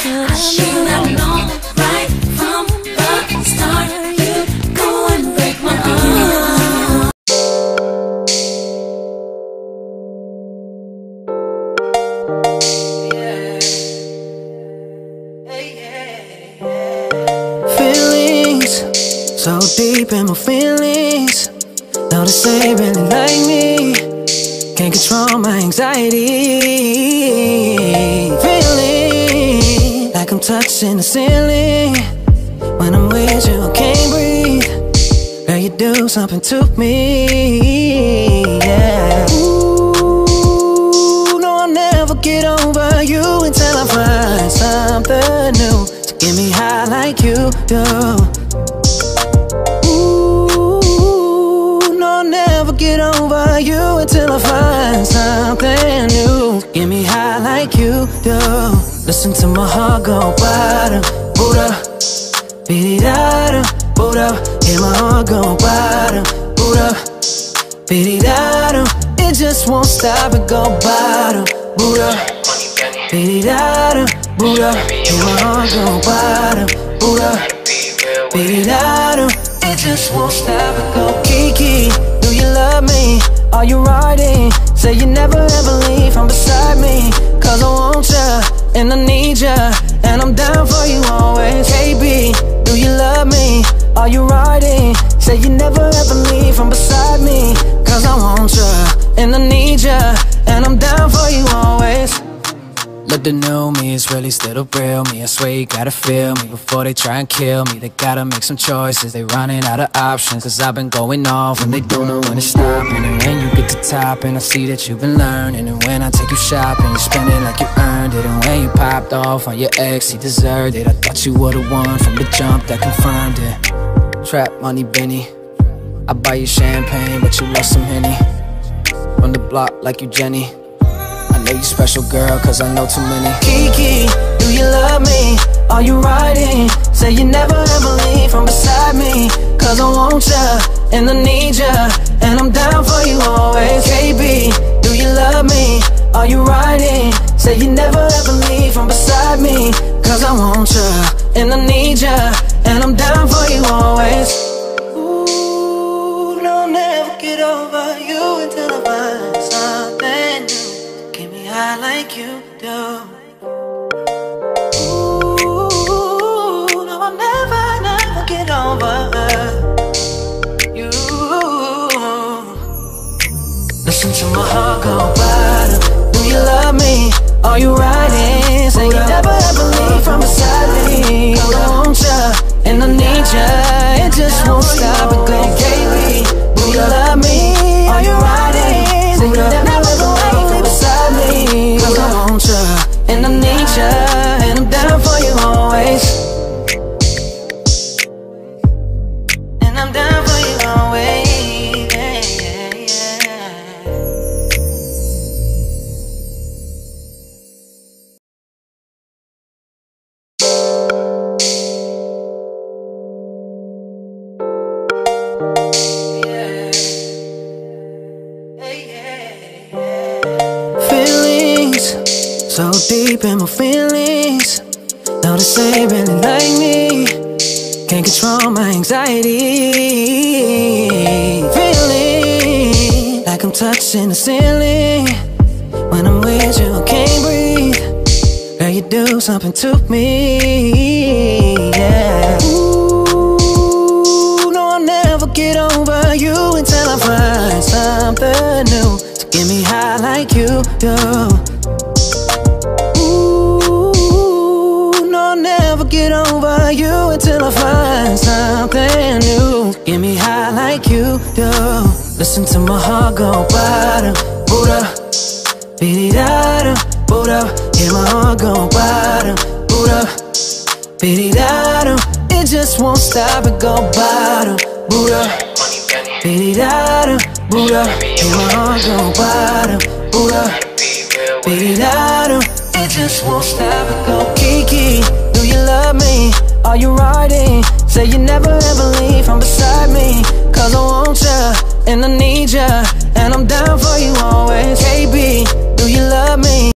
I should have known right from the start. You'd go and break my heart. Feelings so deep in my feelings. Know that they really like me. Can't control my anxiety. Feeling like I'm touching the ceiling. When I'm with you, I can't breathe. Girl, you do something to me, yeah. Ooh, no, I'll never get over you until I find something new to get me high like you do. Get over you until I find something new. Get me high like you do. Listen to my heart go bada, booda, biddy-da-da, booda. Hear my heart go bada, booda, biddy-da-da. It just won't stop, it go bada, booda, biddy-da-da, booda. Hear my heart go bada, booda, biddy-da-da. It just won't stop, it go Kiki. Do you love me? Are you riding? Say you never ever leave from beside me. Cause I want ya, and I need ya, and I'm down for you always. KB, do you love me? Are you riding? Say you never ever leave from beside me. Cause I want ya, and I need ya, and I'm down for you always. Look, the new me is really still the real me. I swear you gotta feel me before they try and kill me. They gotta make some choices, they running out of options. Cause I've been going off and they don't know when to stop. And when you get to top, and I see that you've been learning. And when I take you shopping, you spend it like you earned it. And when you popped off on your ex, he deserved it. I thought you were the one from the jump that confirmed it. Trap money, Benny, I buy you champagne, but you lost some Henny. From the block like you Jenny. I know you special, girl, cause I know too many. Kiki, do you love me? Are you riding? Say you never ever leave from beside me. Cause I want ya, and I need ya, and I'm down for you always. KB, do you love me? Are you riding? Say you never ever leave from beside me. Cause I want ya, and I need ya, and I'm down for you always. Ooh, no, I'll never get over you until I find something new. I like you do. Ooh, no, I'll never get over you. Listen to my heart go bada. Do you love me? Are you riding? Say you never ever leave from beside me. I want ya, and I need ya. It just won't stop, it go KB. Do you love me? Are you riding? Say you never ever leave from beside me. Cause I want ya, and I need ya, and I'm down for you always. And I'm down for you always, yeah, yeah, yeah. Feelings so deep in my feelings. Know that they really like me. Can't control my anxiety. Feeling like I'm touching the ceiling. When I'm with you, I can't breathe. Girl, you do something to me, yeah. Ooh, no, I'll never get over you until I find something new to get me high like you do. Get over you until I find something new. Get me high like you do. Listen to my heart go bada, booda, biddy-da-da, booda. Hear my heart go bada, booda, biddy-da-da. It just won't stop, it go bada, booda, biddy-da-da, booda. Hear my heart go bada, booda, biddy-da-da. It just won't stop, it go Kiki. Do you love me? Are you riding? Say you never ever leave from beside me. Cause I want ya, and I need ya, and I'm down for you always. KB, do you love me?